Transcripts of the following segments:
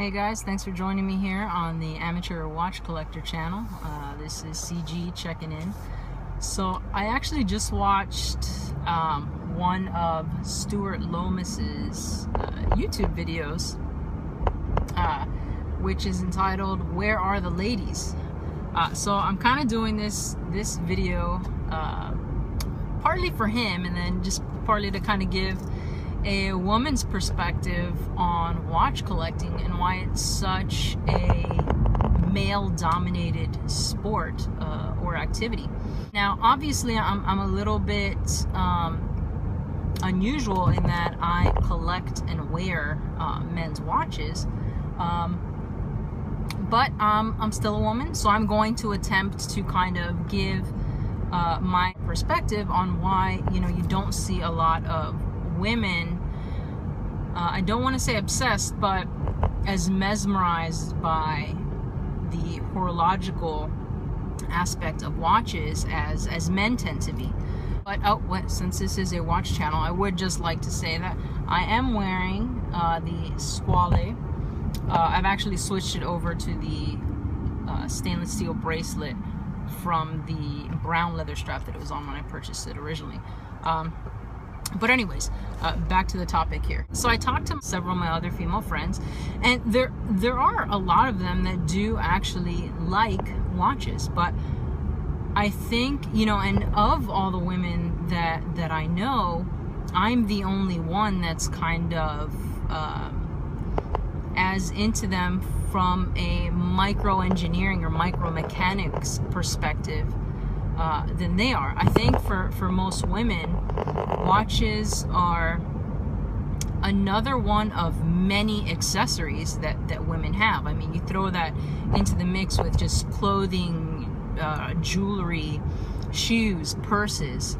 Hey guys, thanks for joining me here on the Amateur Watch Collector channel. This is CG checking in. So I actually just watched one of Stuart Lomas's YouTube videos, which is entitled "Where Are the Ladies?" So I'm kind of doing this video partly for him, and then just partly to kind of give a woman's perspective on watch collecting and why it's such a male-dominated sport or activity. Now, obviously, I'm a little bit unusual in that I collect and wear men's watches, but I'm still a woman, so I'm going to attempt to kind of give my perspective on why you don't see a lot of women, I don't want to say obsessed, but as mesmerized by the horological aspect of watches as men tend to be. But since this is a watch channel, I would just like to say that I am wearing the Squale. I've actually switched it over to the stainless steel bracelet from the brown leather strap that it was on when I purchased it originally. But anyways, back to the topic here. So I talked to several of my other female friends, and there are a lot of them that do actually like watches. But I think, and of all the women that I know, I'm the only one that's kind of as into them from a microengineering or micromechanics perspective than they are. I think for most women, watches are another one of many accessories that women have. I mean, you throw that into the mix with just clothing, jewelry, shoes, purses.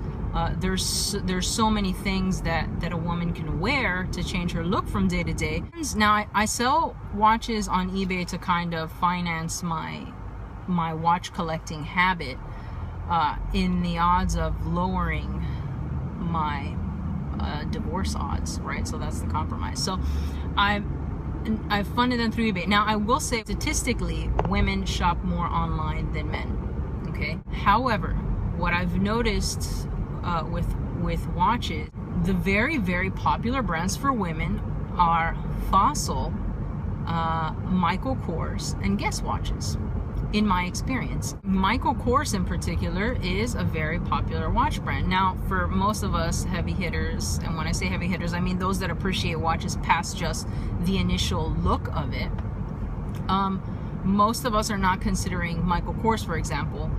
There's so many things that a woman can wear to change her look from day to day. Now, I sell watches on eBay to kind of finance my watch collecting habit, in the odds of lowering my divorce odds, right? So that's the compromise. So I've funded them through eBay. Now, I will say statistically, women shop more online than men. Okay. However, what I've noticed with watches, the very, very popular brands for women are Fossil, Michael Kors, and Guess watches. In my experience, Michael Kors in particular is a very popular watch brand. Now, for most of us heavy hitters, and when I say heavy hitters, I mean those that appreciate watches past just the initial look of it, most of us are not considering Michael Kors, for example,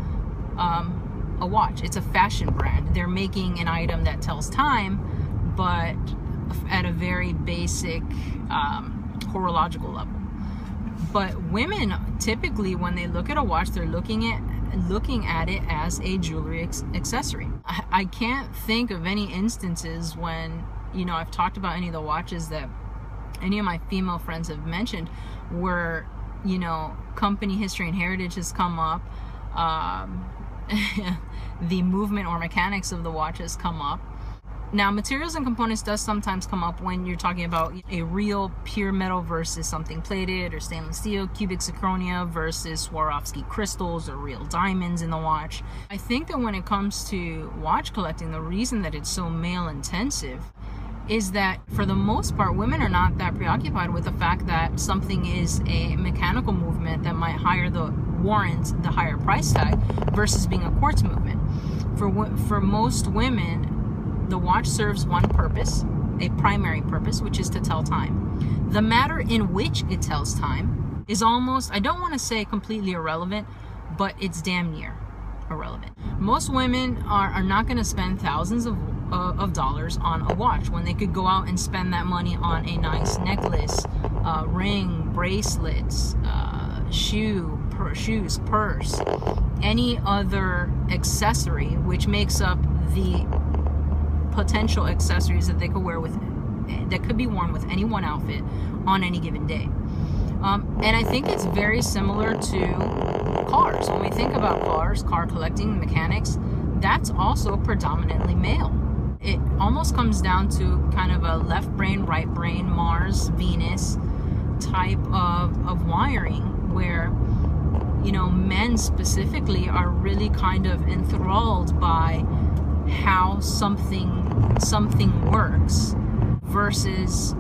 a watch. It's a fashion brand. They're making an item that tells time, but at a very basic horological level. But women typically, when they look at a watch, they're looking at it as a jewelry accessory. I can't think of any instances when I've talked about any of the watches that any of my female friends have mentioned where company history and heritage has come up, the movement or mechanics of the watch has come up. Now, materials and components does sometimes come up when you're talking about a real pure metal versus something plated or stainless steel, cubic zirconia versus Swarovski crystals or real diamonds in the watch. I think that when it comes to watch collecting, the reason that it's so male intensive is that for the most part, women are not that preoccupied with the fact that something is a mechanical movement that might warrant the higher price tag versus being a quartz movement. For most women, the watch serves one purpose, a primary purpose, which is to tell time. The matter in which it tells time is almost, I don't want to say completely irrelevant, but it's damn near irrelevant. Most women are not going to spend thousands of dollars on a watch when they could go out and spend that money on a nice necklace, ring, bracelets, shoes, purse, any other accessory which makes up the potential accessories that they could wear that could be worn with any one outfit on any given day. And I think it's very similar to cars. When we think about cars, car collecting, mechanics, that's also predominantly male. It almost comes down to kind of a left brain, right brain, Mars, Venus type of wiring where, you know, men specifically are really kind of enthralled by how something works, versus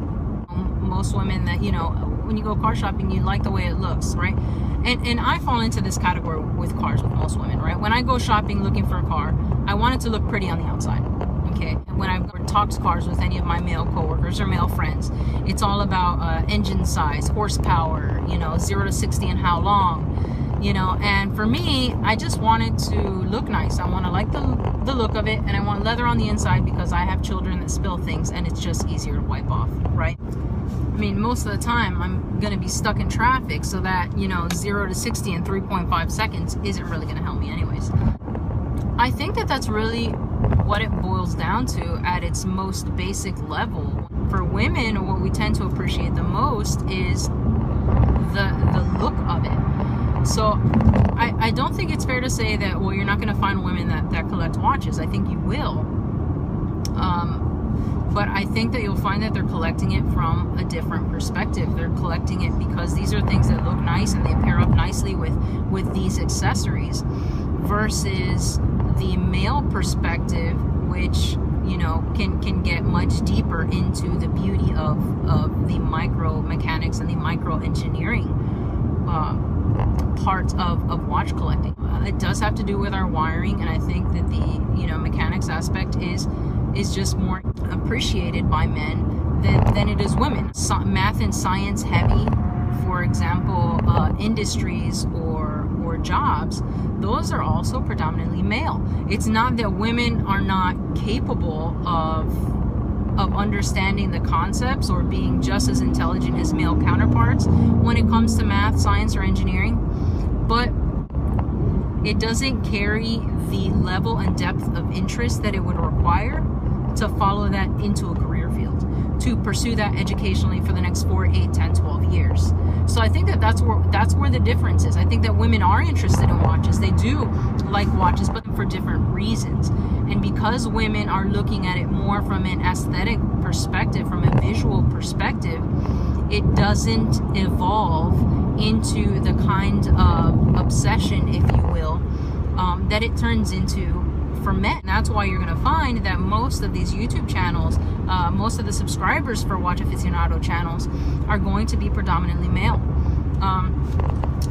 most women that, you know, when you go car shopping, you like the way it looks, right? And I fall into this category with cars with most women, right? When I go shopping looking for a car, I want it to look pretty on the outside, okay? When I've talked cars with any of my male coworkers or male friends, it's all about engine size, horsepower, you know, 0 to 60 and how long, you know. And for me, I just want it to look nice. I want to like the look of it, and I want leather on the inside because I have children that spill things, and it's just easier to wipe off, right? I mean, most of the time I'm going to be stuck in traffic, so that, you know, 0 to 60 in 3.5 seconds isn't really going to help me anyways. I think that that's really what it boils down to at its most basic level. For women, what we tend to appreciate the most is the look of it. So I don't think it's fair to say that, well, you're not going to find women that collect watches. I think you will. But I think that you'll find that they're collecting it from a different perspective. They're collecting it because these are things that look nice and they pair up nicely with these accessories, versus the male perspective, which, you know, can get much deeper into the beauty of the micro mechanics and the micro engineering parts of watch collecting. It does have to do with our wiring, and I think that the, you know, mechanics aspect is just more appreciated by men than it is women. Math and science heavy, for example, industries or jobs, those are also predominantly male. It's not that women are not capable of understanding the concepts or being just as intelligent as male counterparts when it comes to math, science, or engineering, but it doesn't carry the level and depth of interest that it would require to follow that into a career field, to pursue that educationally for the next 4, 8, 10, 12 years. So I think that that's where the difference is. I think that women are interested in watches. They do like watches, but for different reasons. And because women are looking at it more from an aesthetic perspective, from a visual perspective, it doesn't evolve into the kind of obsession, if you will, that it turns into for men. That's why you're going to find that most of these YouTube channels, most of the subscribers for Watch Aficionado channels are going to be predominantly male.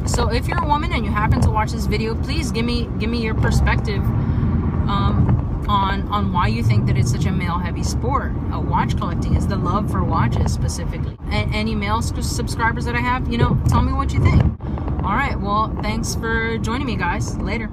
So if you're a woman and you happen to watch this video, please give me your perspective on why you think that it's such a male-heavy sport. Watch collecting is the love for watches specifically. And any male subscribers that I have, you know, tell me what you think. All right, well, thanks for joining me, guys. Later.